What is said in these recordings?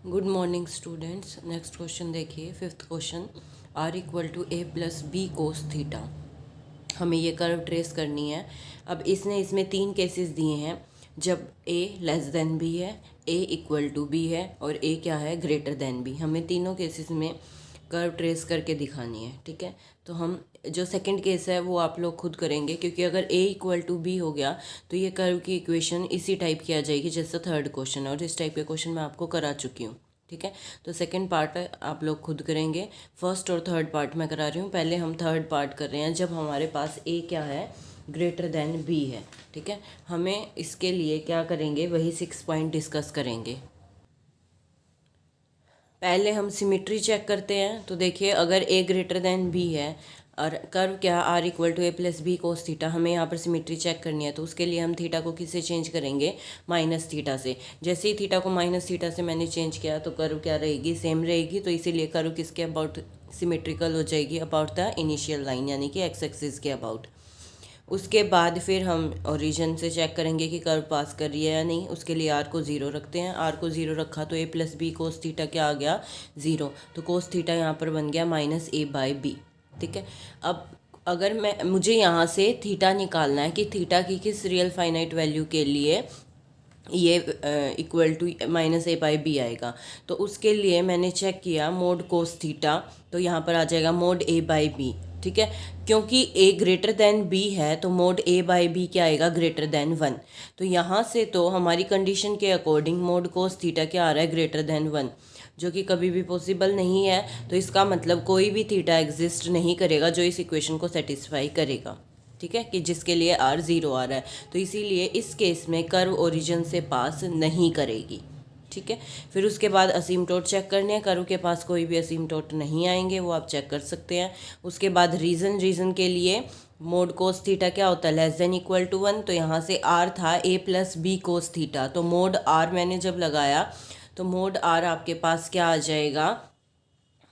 Good morning students. Next question देखिए, fifth question. R equal to A plus B cos theta. हमें ये curve trace करनी है। अब इसमें तीन केसेस दिए हैं, जब ए लेस देन बी है, ए इक्वल टू बी है और ए क्या है, ग्रेटर देन बी। हमें तीनों केसेस में कर्व ट्रेस करके दिखानी है, ठीक है। तो हम जो सेकंड केस है वो आप लोग खुद करेंगे, क्योंकि अगर ए इक्वल टू बी हो गया तो ये कर्व की इक्वेशन इसी टाइप की आ जाएगी जैसा थर्ड क्वेश्चन है, और इस टाइप के क्वेश्चन मैं आपको करा चुकी हूँ, ठीक है। तो सेकंड पार्ट आप लोग खुद करेंगे, फर्स्ट और थर्ड पार्ट मैं करा रही हूँ। पहले हम थर्ड पार्ट कर रहे हैं, जब हमारे पास ए क्या है, ग्रेटर देन बी है, ठीक है। हमें इसके लिए क्या करेंगे, वही 6 पॉइंट डिस्कस करेंगे। पहले हम सिमिट्री चेक करते हैं। तो देखिए, अगर ए ग्रेटर देन बी है और कर्व क्या, R equal to A plus B cos theta, हमें यहाँ पर सिमिट्री चेक करनी है। तो उसके लिए हम थीटा को किससे चेंज करेंगे, माइनस थीटा से। जैसे ही थीटा को माइनस थीटा से मैंने चेंज किया तो कर्व क्या रहेगी, सेम रहेगी। तो इसीलिए कर्व किसके अबाउट सिमेट्रिकल हो जाएगी, अबाउट द इनिशियल लाइन, यानी कि एक्स एक्सिस के अबाउट। उसके बाद फिर हम ओरिजिन से चेक करेंगे कि कर्व पास कर रही है या नहीं। उसके लिए आर को ज़ीरो रखते हैं। आर को ज़ीरो रखा तो ए प्लस बी कोस थीटा क्या आ गया, ज़ीरो। तो कोस थीटा यहाँ पर बन गया माइनस ए बाई बी, ठीक है। अब अगर मुझे यहाँ से थीटा निकालना है कि थीटा की किस रियल फाइनाइट वैल्यू के लिए ये equal to minus A by B आएगा। तो उसके लिए मैंने चेक किया मोड कोस थीटा, तो यहाँ पर आ जाएगा मोड ए बाई बी, ठीक है। क्योंकि ए ग्रेटर देन बी है तो मोड ए बाई बी क्या आएगा, ग्रेटर देन 1। तो यहाँ से तो हमारी कंडीशन के अकॉर्डिंग मोड कोस थीटा क्या आ रहा है, ग्रेटर देन 1, जो कि कभी भी पॉसिबल नहीं है। तो इसका मतलब कोई भी थीटा एग्जिस्ट नहीं करेगा जो इस इक्वेशन को सेटिस्फाई करेगा, ठीक है, कि जिसके लिए आर ज़ीरो आ रहा है। तो इसीलिए इस केस में कर्व ओरिजिन से पास नहीं करेगी, ठीक है। फिर उसके बाद असीमटोट चेक करने हैं। कर्व के पास कोई भी असीमटोट नहीं आएंगे, वो आप चेक कर सकते हैं। उसके बाद रीज़न के लिए मोड कोस थीटा क्या होता है, लेस देन इक्वल टू 1। तो यहाँ से आर था A plus B cos theta, तो मोड आर मैंने जब लगाया तो मोड आर आपके पास क्या आ जाएगा,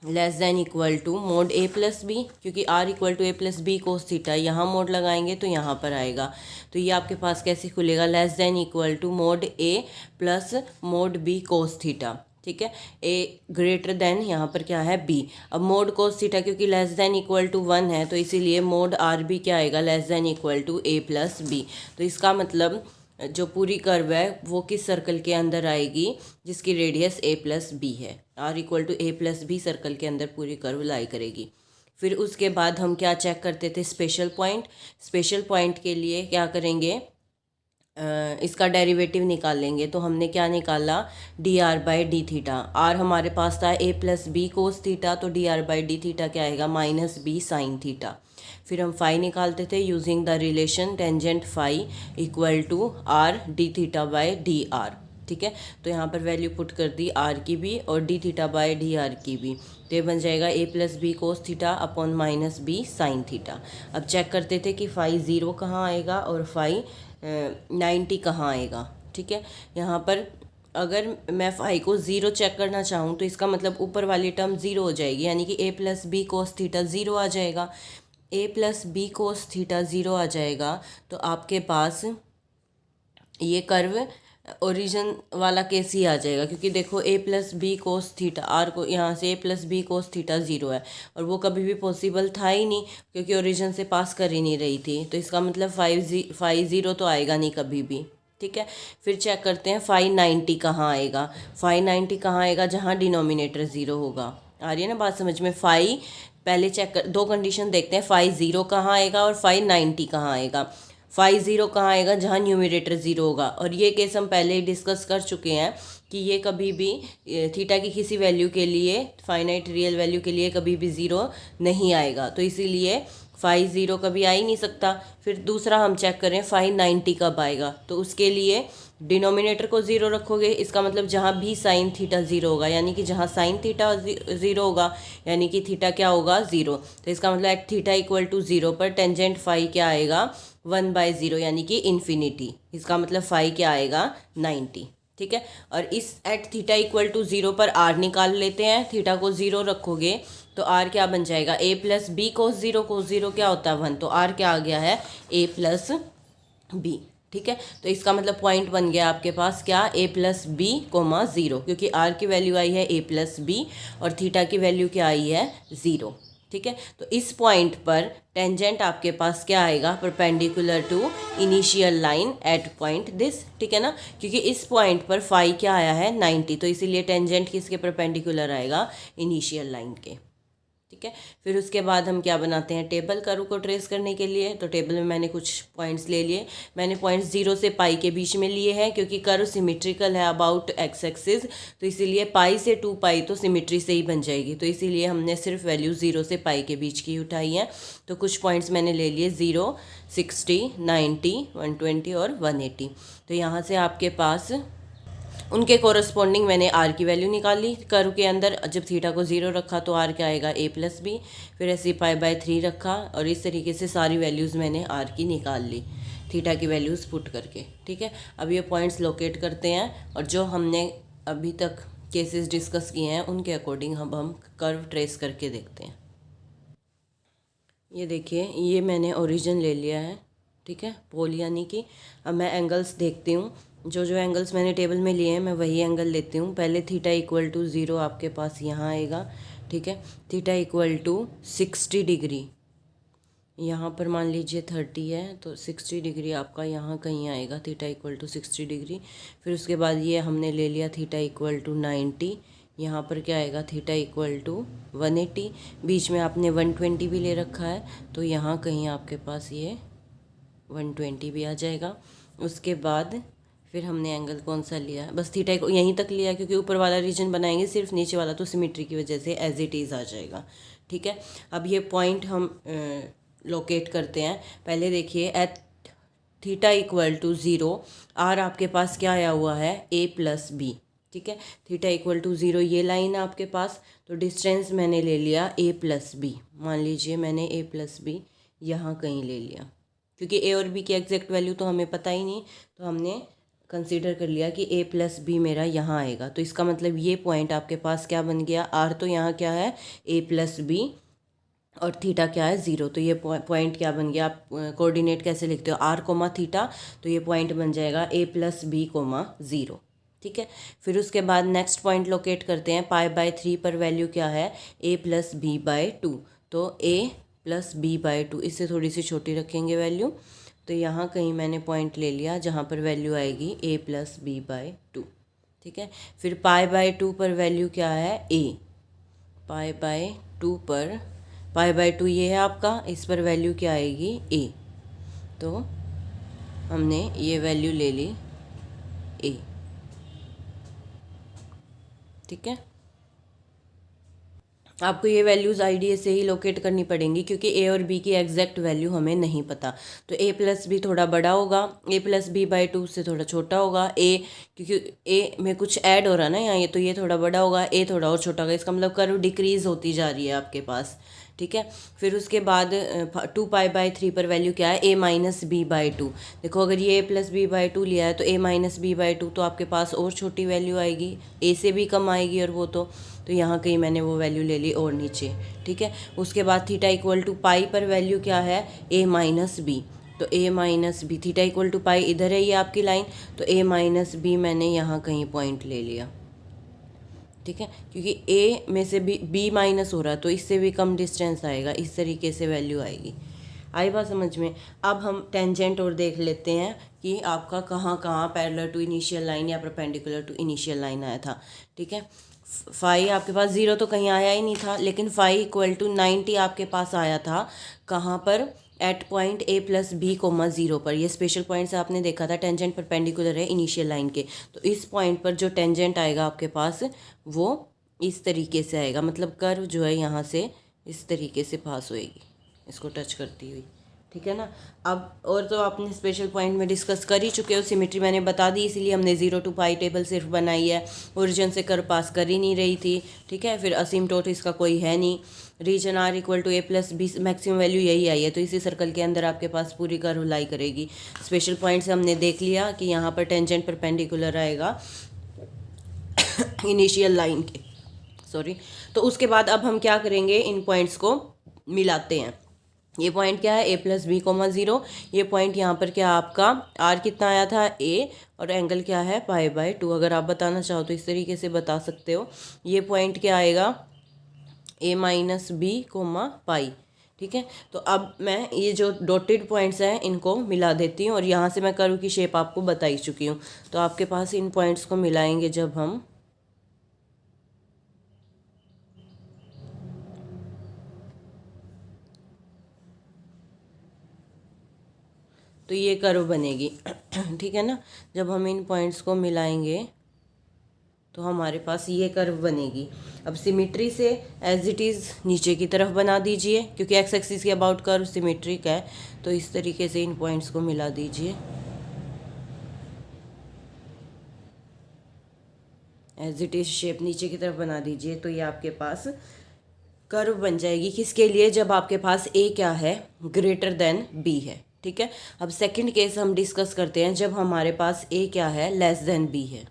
less than equal to mod A plus b, क्योंकि r equal to A plus B cos theta, यहाँ मोड लगाएंगे तो यहाँ पर आएगा। तो ये आपके पास कैसे खुलेगा, less than equal to mod A plus mod B cos theta, ठीक है। ए ग्रेटर देन यहाँ पर क्या है, बी। अब मोड कोस थीटा क्योंकि लेस देन इक्वल टू 1 है, तो इसीलिए मोड आर बी क्या आएगा, less than equal to A plus B. तो इसका मतलब जो पूरी कर्व है वो किस सर्कल के अंदर आएगी, जिसकी रेडियस ए प्लस बी है। R equal to A plus B circle के अंदर पूरी कर्व लाई करेगी। फिर उसके बाद हम क्या चेक करते थे, स्पेशल पॉइंट। स्पेशल पॉइंट के लिए क्या करेंगे, इसका डेरिवेटिव निकाल लेंगे। तो हमने क्या निकाला, D R by D theta. R हमारे पास था A plus B cos theta, तो D R by D theta क्या आएगा, माइनस बी साइन थीटा। फिर हम फाई निकालते थे using the relation tangent phi equal to R D theta by D R, ठीक है। तो यहाँ पर वैल्यू पुट कर दी आर की भी और d theta by D r की भी। तो ये बन जाएगा a plus B cos theta upon minus b sine theta. अब चेक करते थे कि फाई ज़ीरो कहाँ आएगा और फाई 90 कहाँ आएगा, ठीक है। यहाँ पर अगर मैं फाई को ज़ीरो चेक करना चाहूँ तो इसका मतलब ऊपर वाली टर्म ज़ीरो हो जाएगी, यानी कि a plus B cos theta zero आ जाएगा। A plus B cos theta zero आ जाएगा तो आपके पास ये कर्व ओरिजिन वाला केस ही आ जाएगा, क्योंकि देखो a plus B cos theta, r को यहाँ से a plus B cos theta zero है और वो कभी भी पॉसिबल था ही नहीं, क्योंकि ओरिजिन से पास कर ही नहीं रही थी। तो इसका मतलब फाई ज़ीरो तो आएगा नहीं कभी भी, ठीक है। फिर चेक करते हैं फाई 90 कहाँ आएगा। फाई 90 कहाँ आएगा, जहाँ डिनोमिनेटर ज़ीरो होगा। आ रही है ना बात समझ में। फाई पहले चेक कर, दो कंडीशन देखते हैं, फाई ज़ीरो कहाँ आएगा और फाई 90 कहाँ आएगा। फाई ज़ीरो कहाँ आएगा, जहाँ न्यूमरेटर ज़ीरो होगा। और ये केस हम पहले ही डिस्कस कर चुके हैं कि ये कभी भी थीटा की किसी वैल्यू के लिए, फाइनाइट रियल वैल्यू के लिए कभी भी ज़ीरो नहीं आएगा। तो इसीलिए फाई ज़ीरो कभी आ ही नहीं सकता। फिर दूसरा हम चेक करें फाई 90 कब आएगा। तो उसके लिए डिनोमिनेटर को ज़ीरो रखोगे, इसका मतलब जहाँ भी साइन थीटा ज़ीरो होगा, यानी कि जहाँ साइन थीटा ज़ीरो होगा यानी कि थीटा क्या होगा, ज़ीरो। तो इसका मतलब at theta equal to zero पर टेंजेंट फाई क्या आएगा, 1/0, यानी कि इन्फिनिटी। इसका मतलब फाई क्या आएगा, 90, ठीक है। और इस एट थीटा इक्वल टू 0 पर आर निकाल लेते हैं। थीटा को 0 रखोगे तो आर क्या बन जाएगा, a plus B cos zero क्या होता है 1, तो आर क्या आ गया है, ए प्लस बी, ठीक है। तो इसका मतलब पॉइंट बन गया आपके पास क्या, ए प्लस बी कोमा ज़ीरो, क्योंकि आर की वैल्यू आई है ए प्लस बी और थीटा की वैल्यू क्या आई है, ज़ीरो। ठीक है। तो इस पॉइंट पर टेंजेंट आपके पास क्या आएगा, perpendicular to initial line at point this. ठीक है ना, क्योंकि इस पॉइंट पर फाई क्या आया है, 90, तो इसीलिए टेंजेंट किसके परपेंडिकुलर आएगा, इनिशियल लाइन के। ठीक है। फिर उसके बाद हम क्या बनाते हैं, टेबल कर्व को ट्रेस करने के लिए। तो टेबल में मैंने कुछ पॉइंट्स ले लिए। मैंने पॉइंट्स 0 से पाई के बीच में लिए हैं, क्योंकि कर्व सिमेट्रिकल है अबाउट एक्स एक्सिस, तो इसीलिए पाई से 2 पाई तो सिमेट्री से ही बन जाएगी। तो इसीलिए हमने सिर्फ वैल्यू 0 से पाई के बीच की उठाई है। तो कुछ पॉइंट्स मैंने ले लिए 0, 60, 90, 120 और 180। तो यहाँ से आपके पास उनके कोरस्पॉन्डिंग मैंने आर की वैल्यू निकाली कर्व के अंदर। जब थीटा को 0 रखा तो आर क्या आएगा, ए प्लस बी। फिर ऐसे पाई बाय 3 रखा और इस तरीके से सारी वैल्यूज़ मैंने आर की निकाल ली, थीटा की वैल्यूज़ पुट करके। ठीक है। अब ये पॉइंट्स लोकेट करते हैं और जो हमने अभी तक केसेस डिस्कस किए हैं उनके अकॉर्डिंग हम कर्व ट्रेस करके देखते हैं। ये देखिए, ये मैंने ओरिजिन ले लिया है। ठीक है, पोल यानी कि। अब मैं एंगल्स देखती हूँ। जो जो एंगल्स मैंने टेबल में लिए हैं मैं वही एंगल लेती हूँ। पहले थीटा इक्वल टू 0 आपके पास यहाँ आएगा। ठीक है, थीटा इक्वल टू 60 डिग्री, यहाँ पर मान लीजिए 30 है तो 60 डिग्री आपका यहाँ कहीं आएगा, थीटा इक्वल टू 60 डिग्री। फिर उसके बाद ये हमने ले लिया थीटा इक्वल टू 90, यहाँ पर क्या आएगा, थीटा इक्वल टू 180। बीच में आपने 120 भी ले रखा है तो यहाँ कहीं आपके पास ये 120 भी आ जाएगा। उसके बाद फिर हमने एंगल कौन सा लिया, बस थीटा को यहीं तक लिया, क्योंकि ऊपर वाला रीजन बनाएंगे, सिर्फ नीचे वाला तो सिमेट्री की वजह से एज इट इज़ आ जाएगा। ठीक है। अब ये पॉइंट हम लोकेट करते हैं। पहले देखिए, at theta equal to 0 R आपके पास क्या आया हुआ है, ए प्लस बी। ठीक है, थीटा इक्वल टू 0 ये लाइन है आपके पास। तो डिस्टेंस मैंने ले लिया ए प्लस बी। मान लीजिए मैंने ए प्लस बी यहाँ कहीं ले लिया, क्योंकि ए और बी की एग्जैक्ट वैल्यू तो हमें पता ही नहीं, तो हमने कंसीडर कर लिया कि ए प्लस बी मेरा यहाँ आएगा। तो इसका मतलब ये पॉइंट आपके पास क्या बन गया, आर तो यहाँ क्या है, ए प्लस बी, और थीटा क्या है, 0। तो ये पॉइंट क्या बन गया, आप कोऑर्डिनेट कैसे लिखते हो, आर कोमा थीटा, तो ये पॉइंट बन जाएगा ए प्लस बी कोमा 0। ठीक है। फिर उसके बाद नेक्स्ट पॉइंट लोकेट करते हैं। पाई बाय 3 पर वैल्यू क्या है, ए प्लस बी बाय 2। तो ए प्लस बी बाय 2, इससे थोड़ी सी छोटी रखेंगे वैल्यू। तो यहाँ कहीं मैंने पॉइंट ले लिया जहाँ पर वैल्यू आएगी ए प्लस बी बाय 2। ठीक है। फिर पाई बाय 2 पर वैल्यू क्या है, ए। पाई बाय 2 पर, पाई बाय 2 ये है आपका, इस पर वैल्यू क्या आएगी, ए। तो हमने ये वैल्यू ले ली ए। ठीक है। आपको ये वैल्यूज़ आईडीए से ही लोकेट करनी पड़ेंगी, क्योंकि ए और बी की एग्जैक्ट वैल्यू हमें नहीं पता। तो ए प्लस बी थोड़ा बड़ा होगा, ए प्लस बी बाई 2 से थोड़ा छोटा होगा ए, क्योंकि ए में कुछ ऐड हो रहा है ना यहाँ, ये तो ये थोड़ा बड़ा होगा, ए थोड़ा और छोटा होगा। इसका मतलब कर्व डिक्रीज़ होती जा रही है आपके पास। ठीक है। फिर उसके बाद 2 पाई बाय 3 पर वैल्यू क्या है, ए माइनस बी बाई 2। देखो, अगर ये ए प्लस बी बाई 2 लिया है तो ए माइनस बी बाई 2 तो आपके पास और छोटी वैल्यू आएगी, ए से भी कम आएगी, और वो तो यहाँ कहीं मैंने वो वैल्यू ले ली और नीचे। ठीक है। उसके बाद थीटा इक्वल टू पाई पर वैल्यू क्या है, ए माइनस बी। तो a minus b, theta equal to pi इधर है ये आपकी लाइन, तो ए माइनस बी मैंने यहाँ कहीं पॉइंट ले लिया। ठीक है, क्योंकि ए में से बी माइनस हो रहा है तो इससे भी कम डिस्टेंस आएगा, इस तरीके से वैल्यू आएगी। आई बात समझ में। अब हम टेंजेंट और देख लेते हैं कि आपका कहाँ कहाँ पैरेलल टू इनिशियल लाइन या परपेंडिकुलर टू इनिशियल लाइन आया था। ठीक है। फाई आपके पास 0 तो कहीं आया ही नहीं था, लेकिन फाई इक्वल टू 90 आपके पास आया था। कहाँ पर, at point A plus B comma 0 पर। ये स्पेशल पॉइंट्स आपने देखा था, टेंजेंट परपेंडिकुलर है इनिशियल लाइन के। तो इस पॉइंट पर जो टेंजेंट आएगा आपके पास वो इस तरीके से आएगा, मतलब कर्व जो है यहाँ से इस तरीके से पास होएगी, इसको टच करती हुई। ठीक है ना। अब और तो आपने स्पेशल पॉइंट में डिस्कस कर ही चुके हो, सिमेट्री मैंने बता दी, इसीलिए हमने 0 टू पाई टेबल सिर्फ बनाई है। ओरिजिन से कर्व पास कर ही नहीं रही थी। ठीक है। फिर असिम्प्टोट इसका कोई है नहीं। Reason R equal to A plus B, maximum value यही आई है, तो इसी सर्कल के अंदर आपके पास पूरी कर्व लाई करेगी। स्पेशल पॉइंट से हमने देख लिया कि यहाँ पर टेंजेंट परपेंडिकुलर आएगा इनिशियल लाइन के, सॉरी। तो उसके बाद अब हम क्या करेंगे, इन पॉइंट्स को मिलाते हैं। ये पॉइंट क्या है, a+b, 0। ये पॉइंट यहाँ पर क्या आपका r कितना आया था, a, और एंगल क्या है π/2। अगर आप बताना चाहो तो इस तरीके से बता सकते हो। ये पॉइंट क्या आएगा, a-b, पाई। ठीक है, तो अब मैं ये जो डॉटेड पॉइंट्स हैं इनको मिला देती हूँ, और यहाँ से मैं कर्व की शेप आपको बता ही चुकी हूँ। तो आपके पास इन पॉइंट्स को मिलाएंगे जब हम, तो ये कर्व बनेगी। ठीक है ना, जब हम इन पॉइंट्स को मिलाएंगे तो हमारे पास ये कर्व बनेगी। अब सिमेट्री से एज इट इज़ नीचे की तरफ बना दीजिए, क्योंकि एक्स एक्सिस के अबाउट कर्व सिमेट्रिक है। तो इस तरीके से इन पॉइंट्स को मिला दीजिए, एज इट इज़ शेप नीचे की तरफ बना दीजिए। तो ये आपके पास कर्व बन जाएगी, किसके लिए, जब आपके पास ए क्या है, ग्रेटर देन बी है। ठीक है, अब सेकंड केस हम डिस्कस करते हैं, जब हमारे पास ए क्या है, लेस देन बी है।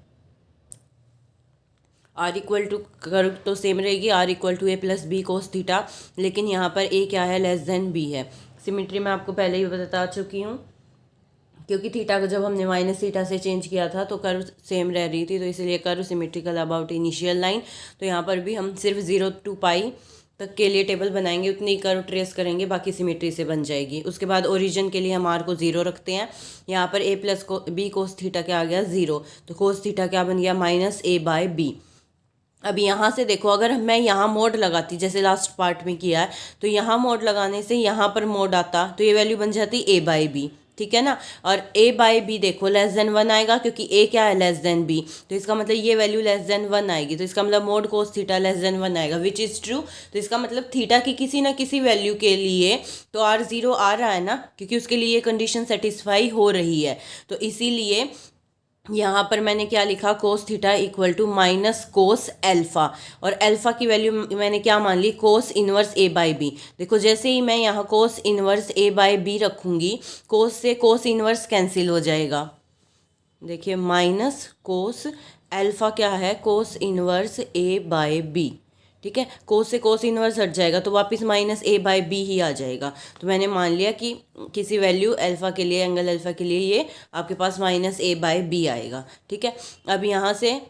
आर इक्वल टू, कर्व तो सेम रहेगी, R equal to a+b cos theta, लेकिन यहाँ पर ए क्या है, लेस देन बी है। सिमेट्री मैं आपको पहले ही बता चुकी हूँ, क्योंकि थीटा को जब हमने माइनस थीटा से चेंज किया था तो कर्व सेम रह रही थी, तो इसलिए curve symmetrical about initial line. तो यहाँ पर भी हम सिर्फ 0 to π तक के लिए टेबल बनाएंगे, उतनी कर्व ट्रेस करेंगे, बाकी सिमेट्री से बन जाएगी। उसके बाद ओरिजिन के लिए हम आर को 0 रखते हैं। यहाँ पर a+b cos थीटा क्या आ गया, 0। तो cos थीटा क्या बन गया, -a/b। अब यहाँ से देखो, अगर मैं यहाँ मोड लगाती जैसे लास्ट पार्ट में किया है, तो यहाँ मोड लगाने से यहाँ पर मोड आता, तो ये वैल्यू बन जाती a/b। ठीक है ना, और a/b देखो लेस देन 1 आएगा, क्योंकि a क्या है, लेस देन b। तो इसका मतलब ये वैल्यू लेस देन 1 आएगी, तो इसका मतलब mode cos theta less than 1 आएगा, विच इज़ ट्रू। तो इसका मतलब थीटा की किसी ना किसी वैल्यू के लिए तो r0 आ रहा है ना, क्योंकि उसके लिए ये कंडीशन सेटिस्फाई हो रही है। तो इसीलिए यहाँ पर मैंने क्या लिखा, cos theta equal to minus cos alpha, और एल्फा की वैल्यू मैंने क्या मान ली, कोस इनवर्स a/b। देखो जैसे ही मैं यहाँ कोस इनवर्स a/b रखूँगी, कोस से कोस इनवर्स कैंसिल हो जाएगा। देखिए माइनस कोस एल्फा क्या है, कोस इनवर्स a/b। ठीक है, कोस से कोस इनवर्स हट जाएगा तो वापस -a/b ही आ जाएगा। तो मैंने मान लिया कि किसी वैल्यू अल्फा के लिए, एंगल अल्फा के लिए ये आपके पास -a/b आएगा। ठीक है, अब यहाँ से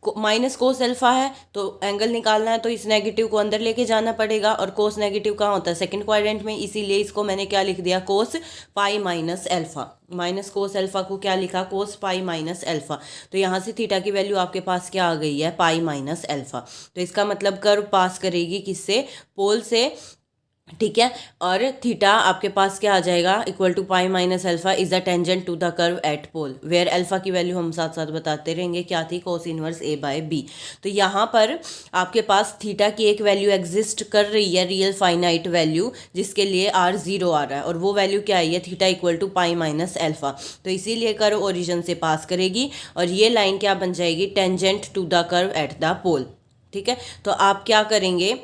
माइनस कोस अल्फा है तो एंगल निकालना है, तो इस नेगेटिव को अंदर लेके जाना पड़ेगा, और कोस नेगेटिव कहाँ होता है, सेकंड क्वाड्रेंट में, इसीलिए इसको मैंने क्या लिख दिया, cos pi minus alpha. Minus cos alpha को क्या लिखा, कोस पाई माइनस अल्फा। तो यहाँ से थीटा की वैल्यू आपके पास क्या आ गई है, पाई माइनस अल्फा। तो इसका मतलब कर्व पास करेगी किससे, पोल से। ठीक है, और थीटा आपके पास क्या आ जाएगा, equal to pi minus alpha is a tangent to the curve at pole, where alpha की वैल्यू हम साथ साथ बताते रहेंगे क्या थी, कोस इनवर्स a/b। तो यहाँ पर आपके पास थीटा की एक वैल्यू एग्जिस्ट कर रही है, रियल फाइनाइट वैल्यू, जिसके लिए r0 आ रहा है, और वो वैल्यू क्या आई है, theta equal to pi minus alpha. तो इसीलिए कर्व ओरिजिन से पास करेगी, और ये लाइन क्या बन जाएगी, tangent to the curve at the pole. ठीक है, तो आप क्या करेंगे,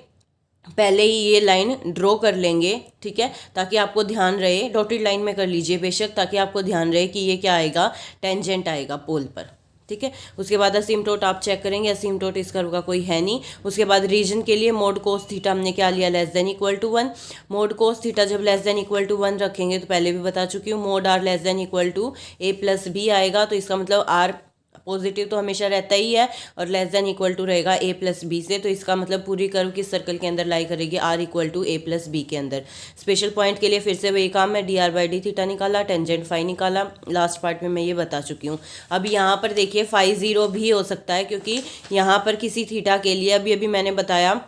पहले ही ये लाइन ड्रॉ कर लेंगे। ठीक है, ताकि आपको ध्यान रहे, डॉटेड लाइन में कर लीजिए बेशक, ताकि आपको ध्यान रहे कि ये क्या आएगा, टेंजेंट आएगा पोल पर। ठीक है, उसके बाद असीमटोट आप चेक करेंगे, असीमटोट इस कर्व का कोई है नहीं। उसके बाद रीजन के लिए मोड कोस थीटा हमने क्या लिया, less than equal to 1। Mod cos theta जब लेस देन इक्वल टू 1 रखेंगे, तो पहले भी बता चुकी हूँ, mod R less than equal to a+b आएगा। तो इसका मतलब आर पॉजिटिव तो हमेशा रहता ही है, और लेस देन इक्वल टू रहेगा a+b से। तो इसका मतलब पूरी कर्व किस सर्कल के अंदर लाई करेगी, r इक्वल टू a+b के अंदर। स्पेशल पॉइंट के लिए फिर से वही काम है, dr/d थीटा निकाला, टेंजेंट फाई निकाला, लास्ट पार्ट में मैं ये बता चुकी हूँ। अब यहाँ पर देखिए φ0 भी हो सकता है, क्योंकि यहाँ पर किसी थीटा के लिए अभी अभी मैंने बताया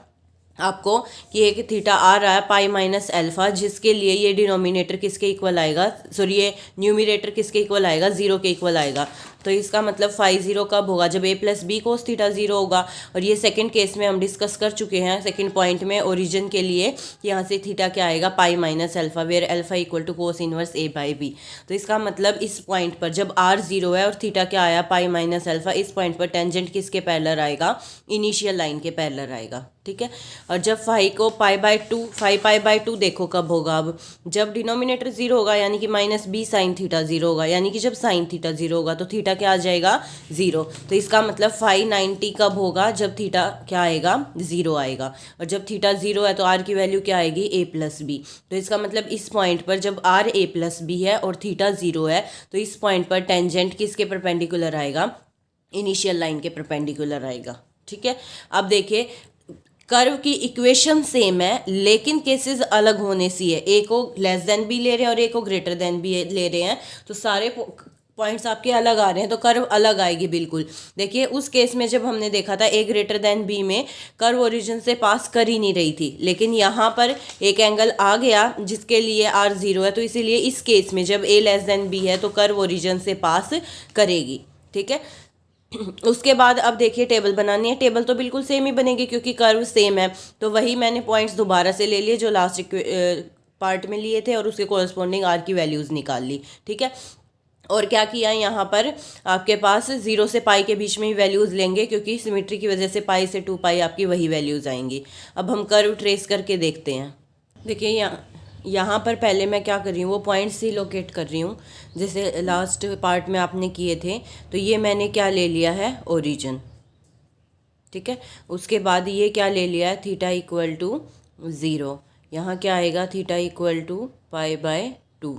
आपको कि एक थीटा आ रहा है पाई माइनस अल्फा, जिसके लिए ये डिनोमिनेटर किसके इक्वल आएगा, सॉरी ये न्यूमिनेटर किसके इक्वल आएगा, 0 के इक्वल आएगा। तो इसका मतलब φ0 कब होगा, जब a+b कोस थीटा 0 होगा। और ये सेकंड केस में हम डिस्कस कर चुके हैं, सेकंड पॉइंट में ओरिजिन के लिए, यहाँ से थीटा क्या आएगा, pi minus alpha, where alpha equal to cos inverse a/b। तो इसका मतलब इस पॉइंट पर जब r0 है और थीटा क्या आया, पाई माइनस अल्फा, इस पॉइंट पर टेंजेंट किसके पैरेलल आएगा, इनिशियल लाइन के पैरेलल आएगा। ठीक है, और जब फाई को π/2, फाई π/2 देखो कब होगा, अब जब डिनोमिनेटर 0 होगा, यानी कि -b sin थीटा 0 होगा, यानी कि जब sin थीटा 0 होगा, तो थीटा थीटा क्या आ जाएगा 0। तो इसका मतलब फाई 90 कब होगा, जब थीटा क्या आएगा 0 आएगा, और जब थीटा 0 है तो आर की वैल्यू क्या आएगी a+b। तो इसका मतलब इस पॉइंट पर जब r a+b है और थीटा 0 है तो इस पॉइंट पर टेंजेंट किसके परपेंडिकुलर आएगा, इनिशियल लाइन के परपेंडिकुलर आएगा। ठीक है, अब देखिए कर्व की इक्वेशन सेम है लेकिन केसेस अलग होने सी है, ए को लेस देन बी ले रहे हैं और ए को ग्रेटर देन बी ले रहे हैं, तो सारे पॉइंट्स आपके अलग आ रहे हैं तो कर्व अलग आएगी बिल्कुल। देखिए उस केस में जब हमने देखा था ए ग्रेटर देन बी में कर्व ओरिजिन से पास कर ही नहीं रही थी, लेकिन यहाँ पर एक एंगल आ गया जिसके लिए r 0 है, तो इसीलिए इस केस में जब ए लेस देन बी है तो कर्व ओरिजिन से पास करेगी। ठीक है, उसके बाद अब देखिए टेबल बनानी है, टेबल तो बिल्कुल सेम ही बनेगी क्योंकि कर्व सेम है, तो वही मैंने पॉइंट्स दोबारा से ले लिए जो लास्ट पार्ट में लिए थे और उसके कोरस्पॉन्डिंग आर की वैल्यूज़ निकाल ली। ठीक है, और क्या किया यहाँ पर आपके पास 0 से पाई के बीच में ही वैल्यूज़ लेंगे क्योंकि सिमेट्री की वजह से पाई से 2 पाई आपकी वही वैल्यूज़ आएंगी। अब हम कर्व ट्रेस करके देखते हैं। देखिए यहाँ पर पहले मैं क्या कर रही हूँ, वो पॉइंट्स ही लोकेट कर रही हूँ जैसे लास्ट पार्ट में आपने किए थे। तो ये मैंने क्या ले लिया है, ओरिजिन। ठीक है, उसके बाद ये क्या ले लिया है, थीटा इक्वल टू 0। यहाँ क्या आएगा, थीटा इक्वल टू π/2,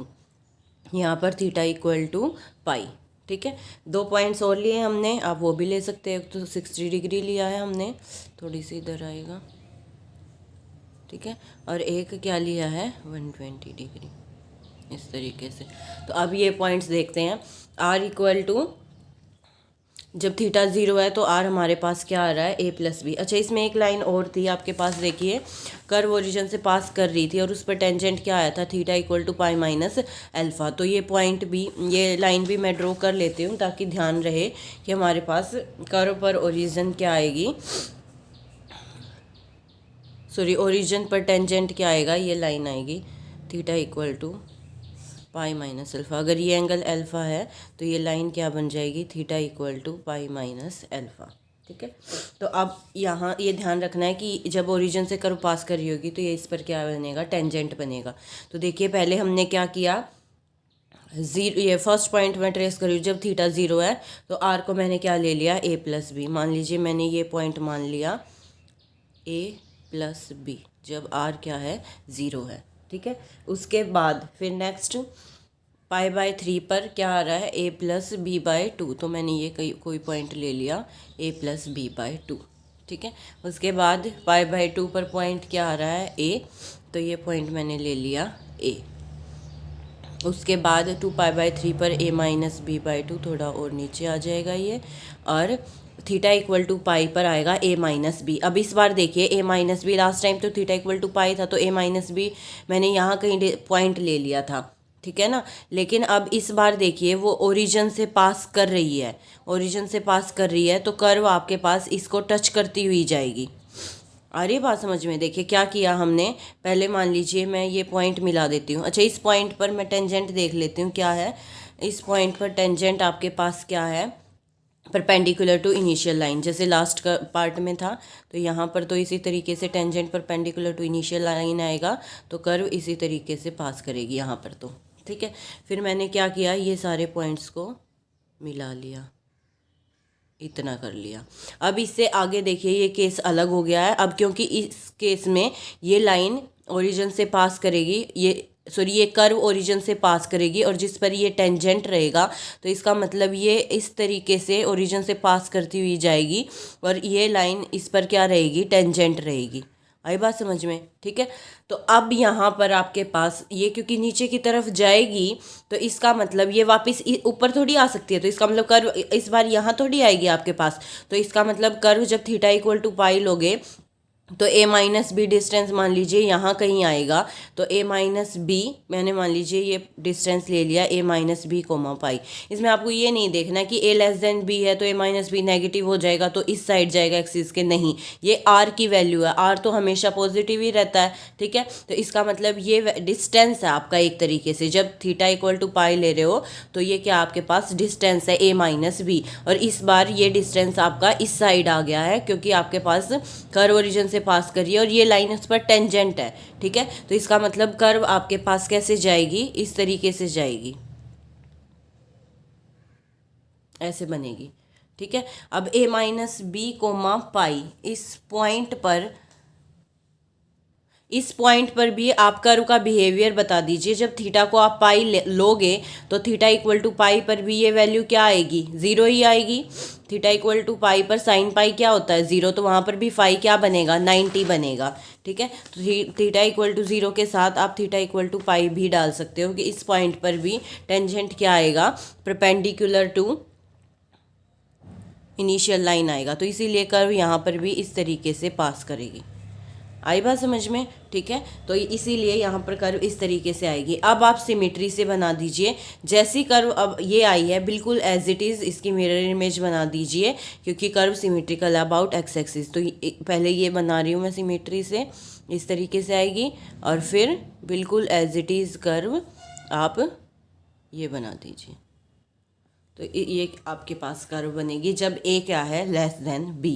यहाँ पर थीटा इक्वल टू पाई। ठीक है, 2 पॉइंट्स और लिए हमने, आप वो भी ले सकते हैं। तो 60 डिग्री लिया है हमने, थोड़ी सी इधर आएगा। ठीक है, और एक क्या लिया है 120 डिग्री, इस तरीके से। तो अब ये पॉइंट्स देखते हैं। r इक्वल टू जब थीटा 0 है तो r हमारे पास क्या आ रहा है, a+b। अच्छा, इसमें एक लाइन और थी आपके पास, देखिए कर्व ओरिजिन से पास कर रही थी और उस पर टेंजेंट क्या आया था, थीटा इक्वल टू π-α। तो ये पॉइंट भी, ये लाइन भी मैं ड्रॉ कर लेती हूँ ताकि ध्यान रहे कि हमारे पास कर्व पर ओरिजिन क्या आएगी, सॉरी ओरिजिन पर टेंजेंट क्या आएगा, ये लाइन आएगी थीटा इक्वल टू π-α। अगर ये एंगल अल्फ़ा है तो ये लाइन क्या बन जाएगी, थीटा इक्वल टू π-α। ठीक है, तो अब यहाँ ये ध्यान रखना है कि जब ओरिजिन से कर्व पास कर रही होगी तो ये इस पर क्या बनेगा, टेंजेंट बनेगा। तो देखिए पहले हमने क्या किया, 0, ये फर्स्ट पॉइंट में ट्रेस करी जब थीटा 0 है तो r को मैंने क्या ले लिया, a+b। मान लीजिए मैंने ये पॉइंट मान लिया a+b जब r क्या है 0 है। ठीक है, उसके बाद फिर नेक्स्ट π/3 पर क्या आ रहा है, a+b/2। तो मैंने ये कोई पॉइंट ले लिया a+b/2। ठीक है, उसके बाद π/2 पर पॉइंट क्या आ रहा है, a। तो ये पॉइंट मैंने ले लिया a। उसके बाद 2π/3 पर a-b/2, थोड़ा और नीचे आ जाएगा ये, और थीटा इक्वल टू पाई पर आएगा a-b। अब इस बार देखिए a-b, लास्ट टाइम तो थीटा इक्वल टू पाई था तो a-b मैंने यहाँ कहीं पॉइंट ले लिया था। ठीक है ना, लेकिन अब इस बार देखिए वो ओरिजिन से पास कर रही है, ओरिजिन से पास कर रही है तो कर्व आपके पास इसको टच करती हुई जाएगी। आ रही बात समझ में। देखिए क्या किया हमने, पहले मान लीजिए मैं ये पॉइंट मिला देती हूँ। अच्छा, इस पॉइंट पर मैं टेंजेंट देख लेती हूँ क्या है। इस पॉइंट पर टेंजेंट आपके पास क्या है, परपेंडिकुलर टू इनिशियल लाइन, जैसे लास्ट का पार्ट में था। तो यहाँ पर तो इसी तरीके से tangent perpendicular to initial line आएगा तो कर्व इसी तरीके से पास करेगी यहाँ पर। तो ठीक है, फिर मैंने क्या किया, ये सारे पॉइंट्स को मिला लिया, इतना कर लिया। अब इससे आगे देखिए ये केस अलग हो गया है। अब क्योंकि इस केस में ये लाइन ओरिजिन से पास करेगी, ये कर्व ओरिजिन से पास करेगी और जिस पर ये टेंजेंट रहेगा तो इसका मतलब ये इस तरीके से ओरिजिन से पास करती हुई जाएगी और ये लाइन इस पर क्या रहेगी, टेंजेंट रहेगी। आई बात समझ में। ठीक है, तो अब यहाँ पर आपके पास ये क्योंकि नीचे की तरफ जाएगी तो इसका मतलब ये वापस ऊपर थोड़ी आ सकती है, तो इसका मतलब कर्व इस बार यहाँ थोड़ी आएगी आपके पास। तो इसका मतलब कर्व जब थीटा इक्वल टू पाई लोगे तो a-b डिस्टेंस मान लीजिए यहाँ कहीं आएगा। तो a-b मैंने मान लीजिए ये डिस्टेंस ले लिया a-b कोमा पाई। इसमें आपको ये नहीं देखना कि a लेस देन b है तो a-b नेगेटिव हो जाएगा तो इस साइड जाएगा एक्सिस के, नहीं, ये r की वैल्यू है, r तो हमेशा पॉजिटिव ही रहता है। ठीक है, तो इसका मतलब ये डिस्टेंस है आपका एक तरीके से, जब थीटा इक्वल टू पाई ले रहे हो तो ये क्या आपके पास डिस्टेंस है a-b। और इस बार ये डिस्टेंस आपका इस साइड आ गया है क्योंकि आपके पास कर्व ओरिजिन से पास करिए और ये लाइन उस पर टेंजेंट है। ठीक है, तो इसका मतलब कर्व आपके पास कैसे जाएगी, इस तरीके से जाएगी। ऐसे बनेगी। ठीक है, अब a माइनस बी कोमा पाई, इस पॉइंट पर भी आप कर्व का बिहेवियर बता दीजिए। जब थीटा को आप पाई लोगे तो थीटा इक्वल टू पाई पर भी ये वैल्यू क्या आएगी, ज़ीरो ही आएगी। थीटा इक्वल टू पाई पर साइन पाई क्या होता है, ज़ीरो, तो वहाँ पर भी फाई क्या बनेगा, 90 बनेगा। ठीक है, तो थीटा इक्वल टू ज़ीरो के साथ आप थीटा इक्वल टू पाई भी डाल सकते हो कि इस पॉइंट पर भी टेंजेंट क्या आएगा, परपेंडिकुलर टू इनिशियल लाइन आएगा। तो इसीलिए कर्व यहाँ पर भी इस तरीके से पास करेगी। आई बात समझ में? ठीक है, तो इसीलिए यहाँ पर कर्व इस तरीके से आएगी। अब आप सिमेट्री से बना दीजिए। जैसी कर्व अब ये आई है बिल्कुल एज इट इज़ इसकी मिरर इमेज बना दीजिए, क्योंकि curve symmetrical about x axis. तो पहले ये बना रही हूँ मैं सिमेट्री से, इस तरीके से आएगी, और फिर बिल्कुल एज इट इज़ कर्व आप ये बना दीजिए। तो ये आपके पास कर्व बनेगी जब ए क्या है, लेस देन बी।